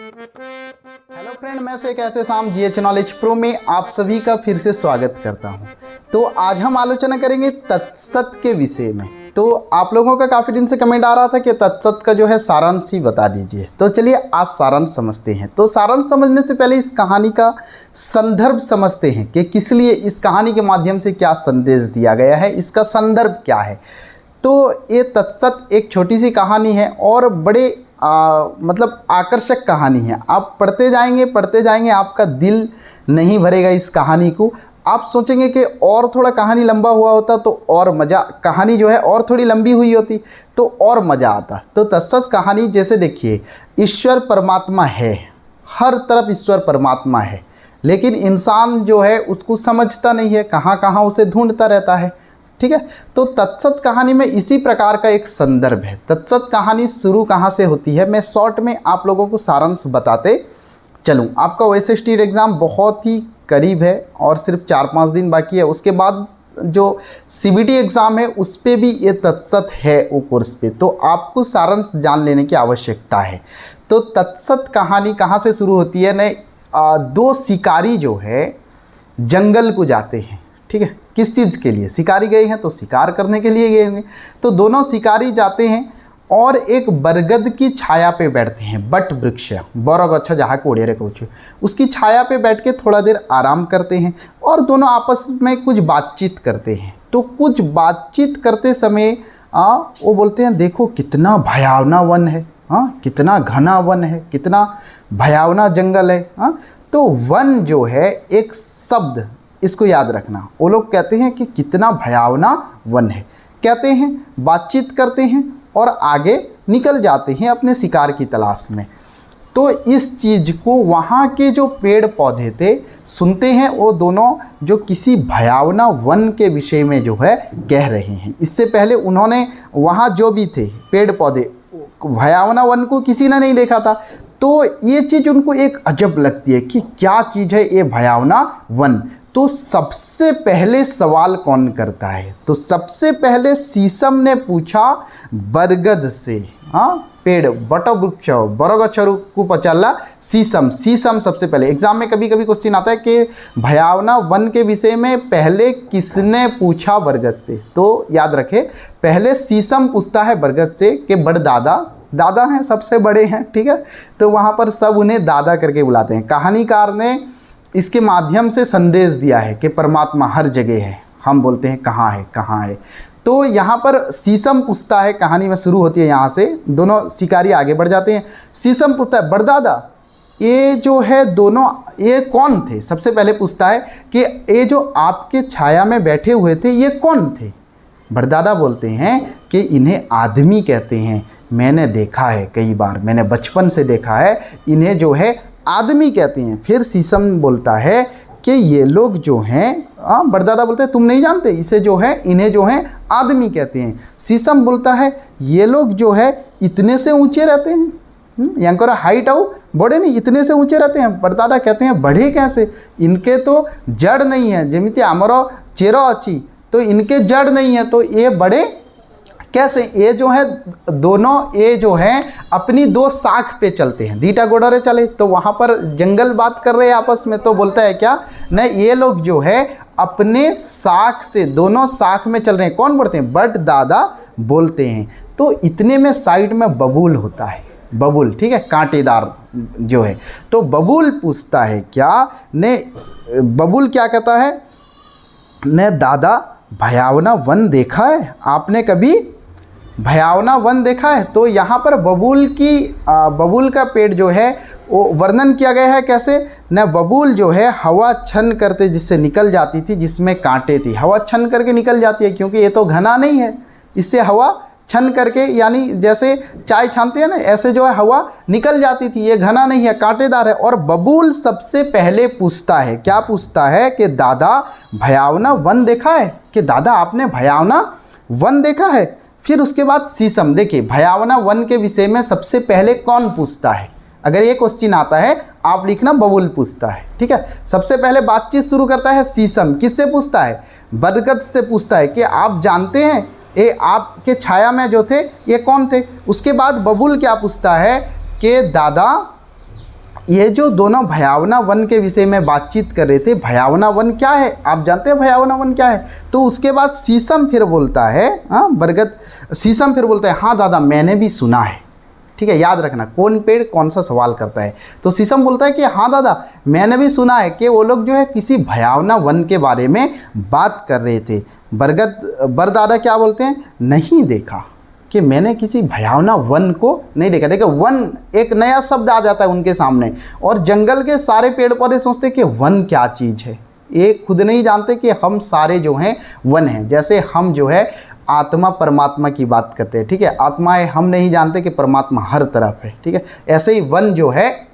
Hello friend, मैं से कहते शाम जीएच नॉलेज प्रो में आप सभी का फिर से स्वागत करता हूं। तो आज हम आलोचना करेंगे तत्सत के विषय में। तो आप लोगों का काफ़ी दिन से कमेंट आ रहा था कि तत्सत का जो है सारांश ही बता दीजिए। तो चलिए आज सारांश समझते हैं। तो सारांश समझने से पहले इस कहानी का संदर्भ समझते हैं कि किस लिए इस कहानी के माध्यम से क्या संदेश दिया गया है, इसका संदर्भ क्या है। तो ये तत्सत एक छोटी सी कहानी है और बड़े मतलब आकर्षक कहानी है। आप पढ़ते जाएंगे आपका दिल नहीं भरेगा इस कहानी को। आप सोचेंगे कि और थोड़ा कहानी लंबा हुआ होता तो और मज़ा, कहानी जो है और थोड़ी लंबी हुई होती तो और मज़ा आता। तो तत्सत कहानी जैसे देखिए, ईश्वर परमात्मा है, हर तरफ ईश्वर परमात्मा है, लेकिन इंसान जो है उसको समझता नहीं है, कहाँ कहाँ उसे ढूंढता रहता है। ठीक है, तो तत्सत कहानी में इसी प्रकार का एक संदर्भ है। तत्सत कहानी शुरू कहाँ से होती है, मैं शॉर्ट में आप लोगों को सारांश बताते चलूँ। आपका OSST एग्ज़ाम बहुत ही करीब है और सिर्फ 4-5 दिन बाकी है। उसके बाद जो CBT एग्ज़ाम है उस पर भी ये तत्सत है वो कोर्स पे, तो आपको सारांश जान लेने की आवश्यकता है। तो तत्सत कहानी कहाँ से शुरू होती है न, दो शिकारी जो है जंगल को जाते हैं। ठीक है, किस चीज़ के लिए? शिकारी गए हैं तो शिकार करने के लिए गए होंगे। तो दोनों शिकारी जाते हैं और एक बरगद की छाया पे बैठते हैं, बट वृक्ष, बरगछ जहाँ कोड़े रे कुछ, उसकी छाया पे बैठ के थोड़ा देर आराम करते हैं और दोनों आपस में कुछ बातचीत करते हैं। तो कुछ बातचीत करते समय वो बोलते हैं, देखो कितना भयावना वन है, कितना घना वन है, कितना भयावना जंगल है। तो वन जो है एक शब्द, इसको याद रखना। वो लोग कहते हैं कि कितना भयावना वन है, कहते हैं, बातचीत करते हैं और आगे निकल जाते हैं अपने शिकार की तलाश में। तो इस चीज़ को वहाँ के जो पेड़ पौधे थे सुनते हैं, वो दोनों जो किसी भयावना वन के विषय में जो है कह रहे हैं। इससे पहले उन्होंने वहाँ जो भी थे पेड़ पौधे, भयावना वन को किसी ने नहीं देखा था। तो ये चीज़ उनको एक अजब लगती है कि क्या चीज़ है ये भयावना वन। तो सबसे पहले सवाल कौन करता है? तो सबसे पहले शीशम ने पूछा बरगद से। पेड़ वटवृक्ष बरगछरु को पचाला शीशम सबसे पहले। एग्जाम में कभी कभी क्वेश्चन आता है कि भयावना वन के विषय में पहले किसने पूछा बरगद से। तो याद रखें, पहले शीशम पूछता है बरगद से कि बड़े दादा हैं, सबसे बड़े हैं। ठीक है, तो वहाँ पर सब उन्हें दादा करके बुलाते हैं। कहानीकार ने इसके माध्यम से संदेश दिया है कि परमात्मा हर जगह है, हम बोलते हैं कहाँ है। तो यहाँ पर शीशम पूछता है, कहानी में शुरू होती है यहाँ से, दोनों शिकारी आगे बढ़ जाते हैं। शीशम पूछता है, बड़दादा ये जो है दोनों ये कौन थे? सबसे पहले पूछता है कि ये जो आपके छाया में बैठे हुए थे ये कौन थे? बड़दादा बोलते हैं कि इन्हें आदमी कहते हैं, मैंने देखा है कई बार, मैंने बचपन से देखा है, इन्हें जो है आदमी कहते हैं। फिर शीशम बोलता है कि ये लोग जो हैं, बड़दादा बोलते हैं तुम नहीं जानते, इसे जो है इन्हें जो है आदमी कहते हैं। शीशम बोलता है ये लोग जो है इतने से ऊंचे रहते हैं, यांकर हाइट आओ बड़े नहीं, इतने से ऊंचे रहते हैं। बड़दादा कहते हैं बढ़े कैसे, इनके तो जड़ नहीं है, जमीती आमर चेरा अच्छी, तो इनके जड़ नहीं है, तो ये बड़े कैसे? ये जो है दोनों ये जो हैं अपनी दो शाख पे चलते हैं, दीटा गोडरे चले। तो वहाँ पर जंगल बात कर रहे हैं आपस में, तो बोलता है क्या न, ये लोग जो है अपने शाख से, दोनों शाख में चल रहे हैं। कौन बोलते हैं? बट दादा बोलते हैं। तो इतने में साइड में बबूल होता है, बबूल, ठीक है, कांटेदार जो है। तो बबूल पूछता है क्या ने, बबूल क्या कहता है ने, दादा भयावना वन देखा है आपने कभी? भयावना वन देखा है? तो यहाँ पर बबूल का पेड़ जो है वो वर्णन किया गया है कैसे न, बबूल जो है हवा छन करते जिससे निकल जाती थी, जिसमें कांटे थी, हवा छन करके निकल जाती है, क्योंकि ये तो घना नहीं है, इससे हवा छन करके, यानी जैसे चाय छानते हैं ना, ऐसे जो है हवा निकल जाती थी, ये घना नहीं है, कांटेदार है। और बबूल सबसे पहले पूछता है, क्या पूछता है कि दादा भयावना वन देखा है? कि दादा आपने भयावना वन देखा है? फिर उसके बाद शीशम, देखिए भयावना वन के विषय में सबसे पहले कौन पूछता है? अगर ये क्वेश्चन आता है आप लिखना बबूल पूछता है। ठीक है, सबसे पहले बातचीत शुरू करता है शीशम। किससे पूछता है? बरगद से पूछता है कि आप जानते हैं ये आपके छाया में जो थे ये कौन थे? उसके बाद बबूल क्या पूछता है कि दादा ये जो दोनों भयावना वन के विषय में बातचीत कर रहे थे, भयावना वन क्या है आप जानते हैं? भयावना वन क्या है? तो उसके बाद शीशम फिर बोलता है, बरगद, शीशम फिर बोलता है हाँ दादा मैंने भी सुना है। ठीक है, याद रखना कौन पेड़ कौन सा सवाल करता है। तो शीशम बोलता है कि हाँ दादा मैंने भी सुना है कि वो लोग जो है किसी भयावना वन के बारे में बात कर रहे थे। बरदादा क्या बोलते हैं? नहीं देखा, कि मैंने किसी भयावना वन को नहीं देखा। देखो वन एक नया शब्द आ जाता है उनके सामने, और जंगल के सारे पेड़ पौधे सोचते कि वन क्या चीज़ है। ये खुद नहीं जानते कि हम सारे जो हैं वन हैं। जैसे हम जो है आत्मा परमात्मा की बात करते हैं, ठीक है, आत्मा है, हम नहीं जानते कि परमात्मा हर तरफ है। ठीक है, ऐसे ही वन जो है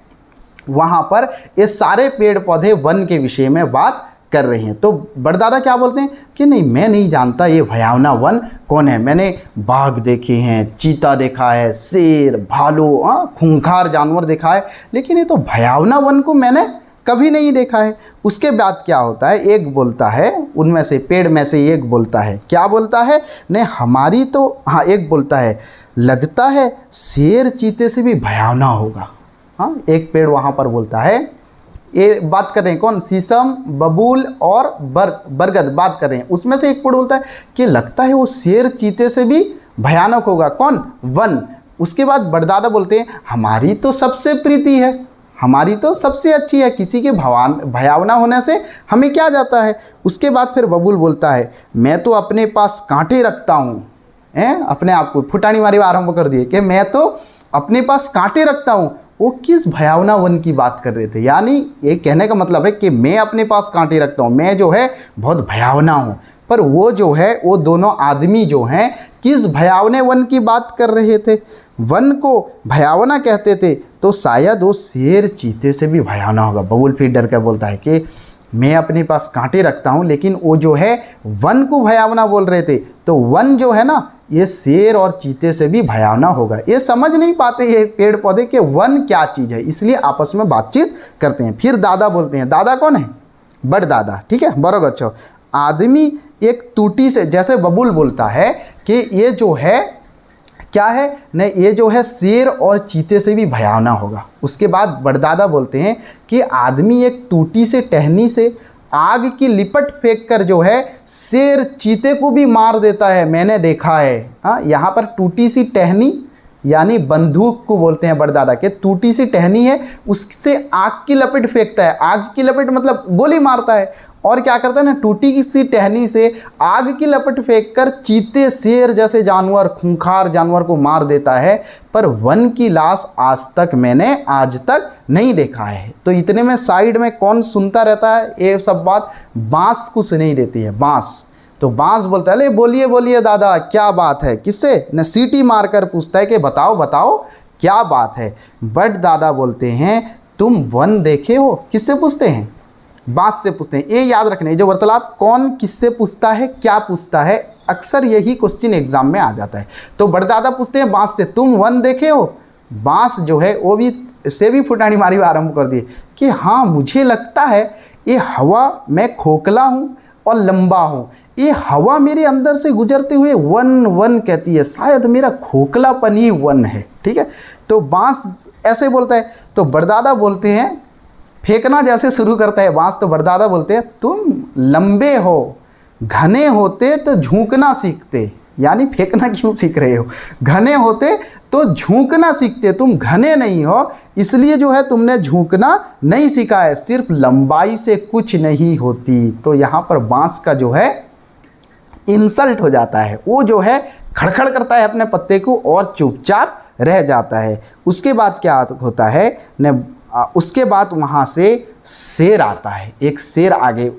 वहाँ पर ये सारे पेड़ पौधे वन के विषय में बात कर रहे हैं। तो बड़दादा क्या बोलते हैं कि नहीं मैं नहीं जानता ये भयावना वन कौन है। मैंने बाघ देखे हैं, चीता देखा है, शेर, भालू, खूंखार जानवर देखा है, लेकिन ये तो भयावना वन को मैंने कभी नहीं देखा है। उसके बाद क्या होता है, एक बोलता है उनमें से, पेड़ में से एक बोलता है, क्या बोलता है? नहीं हमारी तो, हाँ एक बोलता है लगता है शेर चीते से भी भयावना होगा। हाँ एक पेड़ वहाँ पर बोलता है, ये बात कर रहे हैं कौन? शीशम, बबूल और बरगद बात कर रहे हैं। उसमें से एक पेड़ बोलता है कि लगता है वो शेर चीते से भी भयानक होगा। कौन? वन। उसके बाद बड़दादा बोलते हैं हमारी तो सबसे प्रीति है, हमारी तो सबसे अच्छी है, किसी के भयावना होने से हमें क्या जाता है। उसके बाद फिर बबूल बोलता है मैं तो अपने पास कांटे रखता हूँ। अपने आप को फुटानी मारी आरंभ कर दिए कि मैं तो अपने पास कांटे रखता हूँ। वो किस भयावना वन की बात कर रहे थे? यानी ये कहने का मतलब है कि मैं अपने पास कांटे रखता हूँ, मैं जो है बहुत भयावना हूँ। पर वो जो है वो दोनों आदमी जो हैं किस भयावने वन की बात कर रहे थे? वन को भयावना कहते थे तो शायद वो शेर चीते से भी भयावना होगा। बबूल फिर डर कर बोलता है कि मैं अपने पास कांटे रखता हूँ, लेकिन वो जो है वन को भयावना बोल रहे थे, तो वन जो है ना ये शेर और चीते से भी भयावना होगा। ये समझ नहीं पाते ये पेड़ पौधे के वन क्या चीज़ है, इसलिए आपस में बातचीत करते हैं। फिर दादा बोलते हैं, दादा कौन है? बड़ दादा। ठीक है, बरोबर अच्छो। आदमी एक टूटी से, जैसे बबूल बोलता है कि ये जो है क्या है, नहीं ये जो है शेर और चीते से भी भयावना होगा। उसके बाद बड़दादा बोलते हैं कि आदमी एक टूटी से टहनी से आग की लिपट फेंक कर जो है शेर चीते को भी मार देता है, मैंने देखा है। हाँ यहाँ पर टूटी सी टहनी यानी बंदूक को बोलते हैं बड़दादा के, टूटी सी टहनी है उससे आग की लपट फेंकता है। आग की लपट मतलब गोली मारता है। और क्या करता है ना, टूटी सी टहनी से आग की लपट फेंककर चीते, शेर जैसे जानवर, खूंखार जानवर को मार देता है। पर वन की लाश आज तक मैंने आज तक नहीं देखा है। तो इतने में साइड में कौन सुनता रहता है ये सब बात? बांस को सुनाई देती है, बांस। तो बांस बोलता है अरे बोलिए बोलिए दादा क्या बात है, किससे? न सीटी मारकर पूछता है कि बताओ बताओ क्या बात है। बट दादा बोलते हैं तुम वन देखे हो? किससे पूछते हैं? बांस से पूछते हैं। ये याद रखने जो वार्तालाप कौन किससे पूछता है, क्या पूछता है, अक्सर यही क्वेश्चन एग्जाम में आ जाता है। तो बड़दादा पूछते हैं बांस से तुम वन देखे हो? बांस जो है वो भी से भी फुटानी मारी आरंभ कर दिए कि हाँ मुझे लगता है ये हवा, मैं खोखला हूँ और लंबा हूँ, ये हवा मेरे अंदर से गुजरते हुए वन वन कहती है, शायद मेरा खोखलापन ही वन है। ठीक है, तो बांस ऐसे बोलता है। तो बड़दादा बोलते हैं, फेंकना जैसे शुरू करता है बांस, तो बड़दादा बोलते हैं तुम लंबे हो, घने होते तो झुकना सीखते। यानी फेंकना क्यों सीख रहे हो? घने होते तो झुकना सीखते, तुम घने नहीं हो इसलिए जो है तुमने झुकना नहीं सीखा है। सिर्फ लंबाई से कुछ नहीं होती। तो यहाँ पर बांस का जो है इंसल्ट हो जाता है, वो जो है खड़खड़ करता है अपने पत्ते को और चुपचाप रह जाता है। उसके बाद क्या होता है न, उसके बाद वहाँ से शेर आता है। एक शेर आगे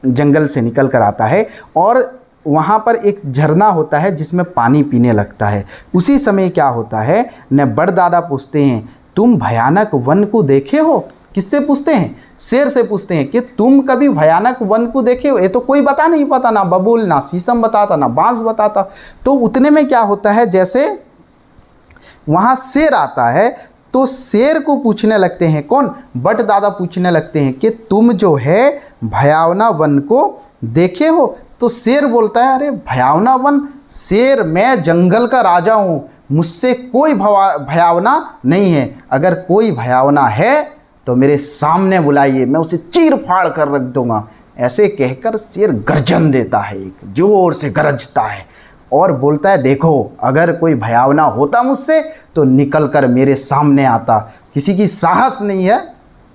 जंगल से निकल कर आता है और वहाँ पर एक झरना होता है जिसमें पानी पीने लगता है। उसी समय क्या होता है न, बड़दादा पूछते हैं तुम भयानक वन को देखे हो? किससे पूछते हैं? शेर से पूछते हैं कि तुम कभी भयानक वन को देखे हो? ये तो कोई बता नहीं पाता, ना बबूल, ना शीशम बताता, ना बांस बताता। तो उतने में क्या होता है, जैसे वहाँ शेर आता है तो शेर को पूछने लगते हैं कौन? बट दादा पूछने लगते हैं कि तुम जो है भयावना वन को देखे हो? तो शेर बोलता है अरे भयावना वन, शेर मैं जंगल का राजा हूँ, मुझसे कोई भयावना नहीं है। अगर कोई भयावना है तो मेरे सामने बुलाइए, मैं उसे चीर फाड़ कर रख दूंगा। ऐसे कहकर शेर गर्जन देता है, एक जोर से गरजता है और बोलता है, देखो अगर कोई भयावना होता मुझसे तो निकल कर मेरे सामने आता, किसी की साहस नहीं है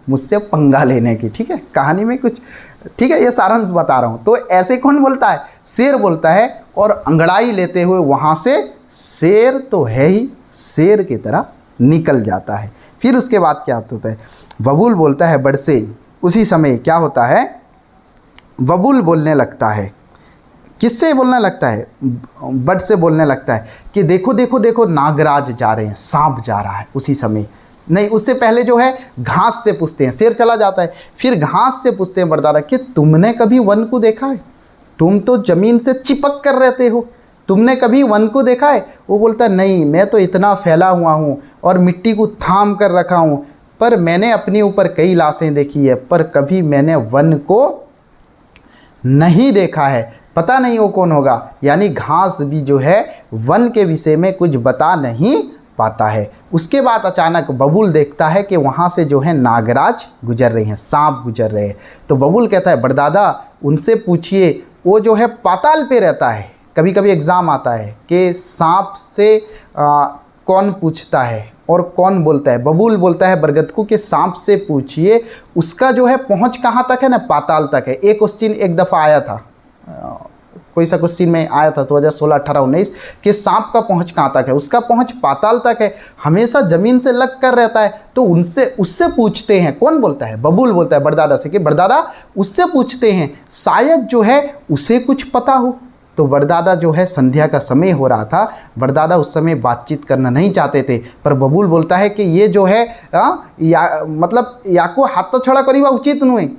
मुझसे पंगा लेने की। ठीक है, कहानी में कुछ, ठीक है, ये सारांश बता रहा हूँ। तो ऐसे कौन बोलता है? शेर बोलता है, और अंगड़ाई लेते हुए वहाँ से शेर तो है ही, शेर की तरह निकल जाता है। फिर उसके बाद क्या होता है? बबूल बोलता है बड़ से। उसी समय क्या होता है? बबूल बोलने लगता है। किससे बोलने लगता है? बड़ से बोलने लगता है कि देखो देखो देखो नागराज जा रहे हैं, सांप जा रहा है। उसी समय नहीं, उससे पहले जो है घास से पूछते हैं, शेर चला जाता है, फिर घास से पूछते हैं बड़दादा कि तुमने कभी वन को देखा है? तुम तो ज़मीन से चिपक कर रहते हो, तुमने कभी वन को देखा है? वो बोलता है, नहीं, मैं तो इतना फैला हुआ हूँ और मिट्टी को थाम कर रखा हूँ, पर मैंने अपने ऊपर कई लाशें देखी है, पर कभी मैंने वन को नहीं देखा है। पता नहीं वो कौन होगा। यानी घास भी जो है वन के विषय में कुछ बता नहीं पाता है। उसके बाद अचानक बबूल देखता है कि वहाँ से जो है नागराज गुजर रहे हैं, सांप गुजर रहे हैं। तो बबूल कहता है, बड़दादा उनसे पूछिए, वो जो है पाताल पे रहता है। कभी कभी एग्ज़ाम आता है कि सांप से कौन पूछता है और कौन बोलता है? बबूल बोलता है बरगद को कि सांप से पूछिए, उसका जो है पहुँच कहाँ तक है ना, पाताल तक है। एक क्वेश्चन एक दफ़ा आया था, कोई सा क्वेश्चन में आया था 2016, 18, 19 कि सांप का पहुंच कहाँ तक है? उसका पहुंच पाताल तक है, हमेशा ज़मीन से लग कर रहता है। तो उससे पूछते हैं। कौन बोलता है? बबूल बोलता है बड़दादा से कि बड़दादा उससे पूछते हैं, शायद जो है उसे कुछ पता हो। तो बड़दादा जो है, संध्या का समय हो रहा था, बड़दादा उस समय बातचीत करना नहीं चाहते थे, पर बबूल बोलता है कि ये जो है मतलब याको हाथ छड़ा करीबा उचित नहीं,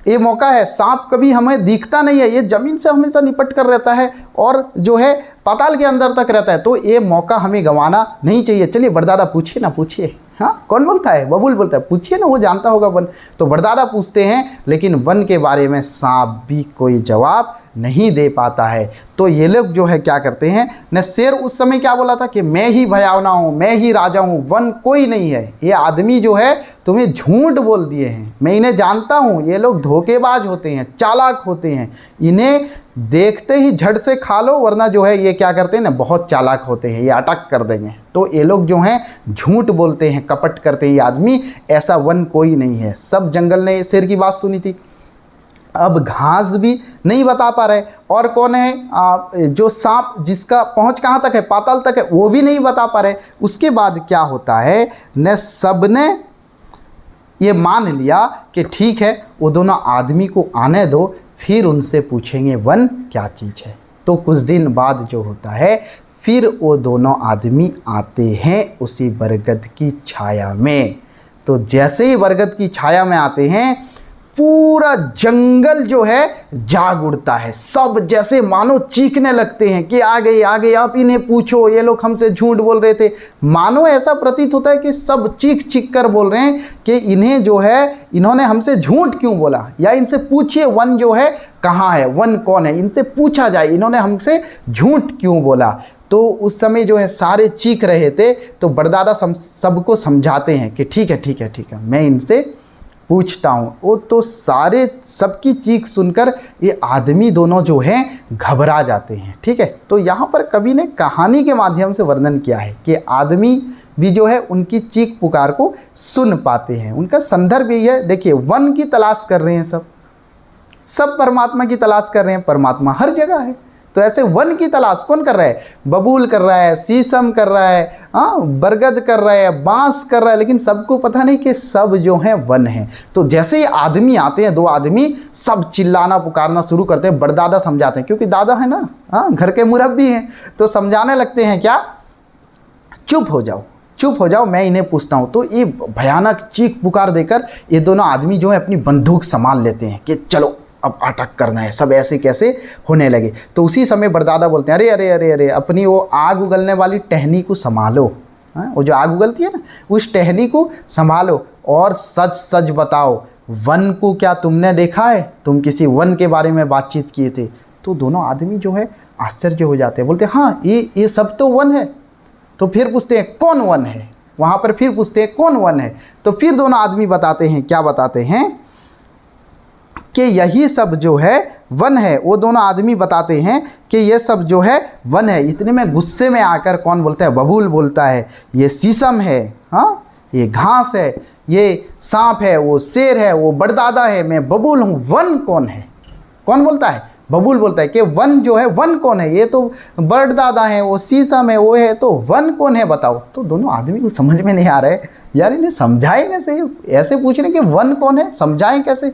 ये मौका है, सांप कभी हमें दिखता नहीं है, ये ज़मीन से हमेशा निपट कर रहता है और जो है पाताल के अंदर तक रहता है, तो ये मौका हमें गंवाना नहीं चाहिए। चलिए बड़दादा पूछिए ना, पूछिए। हाँ, कौन बोलता है? बबूल बोलता है, पूछिए ना, वो जानता होगा वन। तो बड़दादा पूछते हैं, लेकिन वन के बारे में सांप भी कोई जवाब नहीं दे पाता है। तो ये लोग जो है क्या करते हैं न, शेर उस समय क्या बोला था कि मैं ही भयावना हूँ, मैं ही राजा हूँ, वन कोई नहीं है। ये आदमी जो है तुम्हें झूठ बोल दिए हैं, मैं इन्हें जानता हूँ, ये लोग धोखेबाज होते हैं, चालाक होते हैं, इन्हें देखते ही झट से खा लो, वरना जो है ये क्या करते हैं ना, बहुत चालाक होते हैं, ये अटक कर देंगे। तो ये लोग जो हैं झूठ बोलते हैं, कपट करते हैं, ये आदमी, ऐसा वन कोई नहीं है। सब जंगल ने शेर की बात सुनी थी। अब घास भी नहीं बता पा रहे, और कौन है जो सांप जिसका पहुंच कहाँ तक है, पाताल तक है, वो भी नहीं बता पा रहे। उसके बाद क्या होता है न, सबने ये मान लिया कि ठीक है, वो दोनों आदमी को आने दो, फिर उनसे पूछेंगे वन क्या चीज़ है। तो कुछ दिन बाद जो होता है, फिर वो दोनों आदमी आते हैं उसी बरगद की छाया में। तो जैसे ही बरगद की छाया में आते हैं, पूरा जंगल जो है जाग उठता है। सब जैसे मानो चीखने लगते हैं कि आ गए, आ गए, आप इन्हें पूछो, ये लोग हमसे झूठ बोल रहे थे। मानो ऐसा प्रतीत होता है कि सब चीख चीख कर बोल रहे हैं कि इन्हें जो है, इन्होंने हमसे झूठ क्यों बोला, या इनसे पूछिए वन जो है कहाँ है, वन कौन है, इनसे पूछा जाए, इन्होंने हमसे झूठ क्यों बोला। तो उस समय जो है सारे चीख रहे थे। तो बड़दादा सबको समझाते हैं कि ठीक है, ठीक है, ठीक है, मैं इनसे पूछता हूँ। वो तो सारे सबकी चीख सुनकर ये आदमी दोनों जो हैं घबरा जाते हैं। ठीक है, तो यहाँ पर कवि ने कहानी के माध्यम से वर्णन किया है कि आदमी भी जो है उनकी चीख पुकार को सुन पाते हैं। उनका संदर्भ यही है, देखिए वन की तलाश कर रहे हैं, सब परमात्मा की तलाश कर रहे हैं, परमात्मा हर जगह है। तो ऐसे वन की तलाश कौन कर रहा है? बबूल कर रहा है, शीशम कर रहा है, बरगद कर रहा है, बांस कर रहा है, लेकिन सबको पता नहीं कि सब जो है वन है। तो जैसे ही आदमी आते हैं, दो आदमी, सब चिल्लाना पुकारना शुरू करते हैं। बड़दादा समझाते हैं, क्योंकि दादा है ना, घर के मुरब्बी हैं, तो समझाने लगते हैं क्या, चुप हो जाओ, चुप हो जाओ, मैं इन्हें पूछता हूँ। तो ये भयानक चीख पुकार देकर ये दोनों आदमी जो है अपनी बंदूक संभाल लेते हैं कि चलो अब अटैक करना है। सब ऐसे कैसे होने लगे। तो उसी समय बड़दादा बोलते हैं, अरे अरे अरे अरे, अपनी वो आग उगलने वाली टहनी को संभालो, वो जो आग उगलती है ना, उस टहनी को संभालो और सच सच बताओ, वन को क्या तुमने देखा है? तुम किसी वन के बारे में बातचीत किए थे। तो दोनों आदमी जो है आश्चर्य हो जाते हैं, बोलते हैं हाँ, ये सब तो वन है। तो फिर पूछते हैं कौन वन है? वहाँ पर फिर पूछते हैं कौन वन है, तो फिर दोनों आदमी बताते हैं, क्या बताते हैं कि यही सब जो है वन है। वो दोनों आदमी बताते हैं कि ये सब जो है वन है। इतने में गुस्से में आकर कौन बोलता है, बबूल बोलता है ये शीशम है, हाँ ये घास है, ये सांप है, वो शेर है, वो बड़दादा है, मैं बबूल हूँ, वन कौन है। कौन बोलता है, बबूल बोलता है कि वन जो है, वन कौन है, ये तो बड़दादा है, वो शीशम है, वो है, तो वन कौन है बताओ। तो दोनों आदमी को समझ में नहीं आ रहा है, यार इन्हें समझाए कैसे, ऐसे पूछ रहे कि वन कौन है, समझाएं कैसे।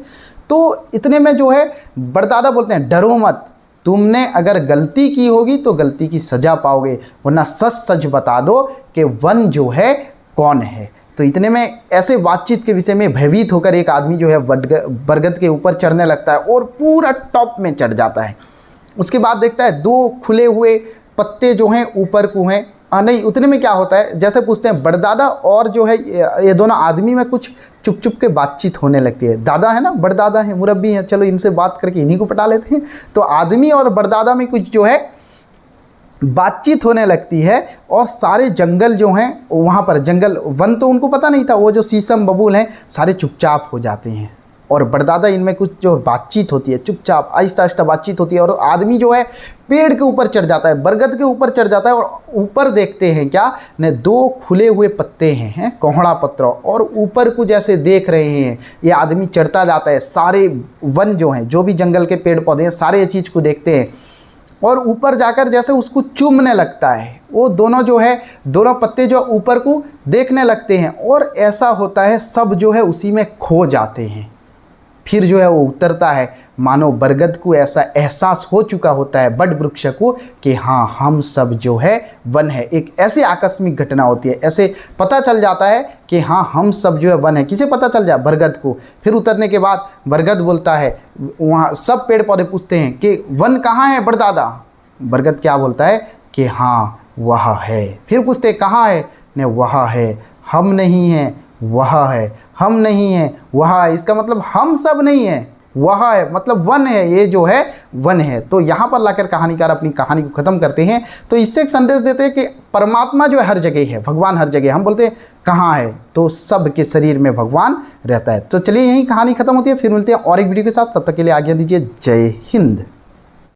तो इतने में जो है बड़दादा बोलते हैं डरो मत, तुमने अगर गलती की होगी तो गलती की सज़ा पाओगे, वरना सच सच बता दो कि वन जो है कौन है। तो इतने में ऐसे बातचीत के विषय में भयभीत होकर एक आदमी जो है बरगद के ऊपर चढ़ने लगता है और पूरा टॉप में चढ़ जाता है। उसके बाद देखता है दो खुले हुए पत्ते जो हैं ऊपर को हैं, नहीं उतने में क्या होता है, जैसे पूछते हैं बड़दादा और जो है ये दोनों आदमी में कुछ चुप चुप के बातचीत होने लगती है। दादा है ना, बड़दादा है, मुरब्बी है, चलो इनसे बात करके इन्हीं को पटा लेते हैं। तो आदमी और बड़दादा में कुछ जो है बातचीत होने लगती है और सारे जंगल जो हैं वहाँ पर, जंगल वन तो उनको पता नहीं था, वो जो शीशम बबूल हैं सारे चुपचाप हो जाते हैं। और बड़दादा इनमें कुछ जो बातचीत होती है चुपचाप आहिस्ता आहिस्ता बातचीत होती है, और आदमी जो है पेड़ के ऊपर चढ़ जाता है, बरगद के ऊपर चढ़ जाता है, और ऊपर देखते हैं क्या ने दो खुले हुए पत्ते हैं कोहड़ा पत्र, और ऊपर को जैसे देख रहे हैं ये आदमी चढ़ता जाता है, सारे वन जो हैं, जो भी जंगल के पेड़ पौधे हैं, सारे ये चीज़ को देखते हैं, और ऊपर जाकर जैसे उसको चूमने लगता है। वो दोनों जो है, दोनों पत्ते जो ऊपर को देखने लगते हैं, और ऐसा होता है सब जो है उसी में खो जाते हैं। फिर जो है वो उतरता है, मानो बरगद को ऐसा एहसास हो चुका होता है, बड़ वृक्ष को, कि हाँ हम सब जो है वन है। एक ऐसी आकस्मिक घटना होती है, ऐसे पता चल जाता है कि हाँ हम सब जो है वन है। किसे पता चल जाए, बरगद को। फिर उतरने के बाद बरगद बोलता है, वहाँ सब पेड़ पौधे पूछते हैं कि वन कहाँ है बड़दादा। बरगद क्या बोलता है कि हाँ वह है। फिर पूछते कहाँ है, ने वह है, हम नहीं हैं वह है, हम नहीं हैं वह है। इसका मतलब हम सब नहीं है, वह है, मतलब वन है, ये जो है वन है। तो यहाँ पर लाकर कहानीकार अपनी कहानी को ख़त्म करते हैं। तो इससे एक संदेश देते हैं कि परमात्मा जो है हर जगह है, भगवान हर जगह। हम बोलते हैं कहाँ है, तो सब के शरीर में भगवान रहता है। तो चलिए यही कहानी ख़त्म होती है, फिर मिलते हैं और एक वीडियो के साथ। तब तक के लिए आज्ञा दीजिए, जय हिंद।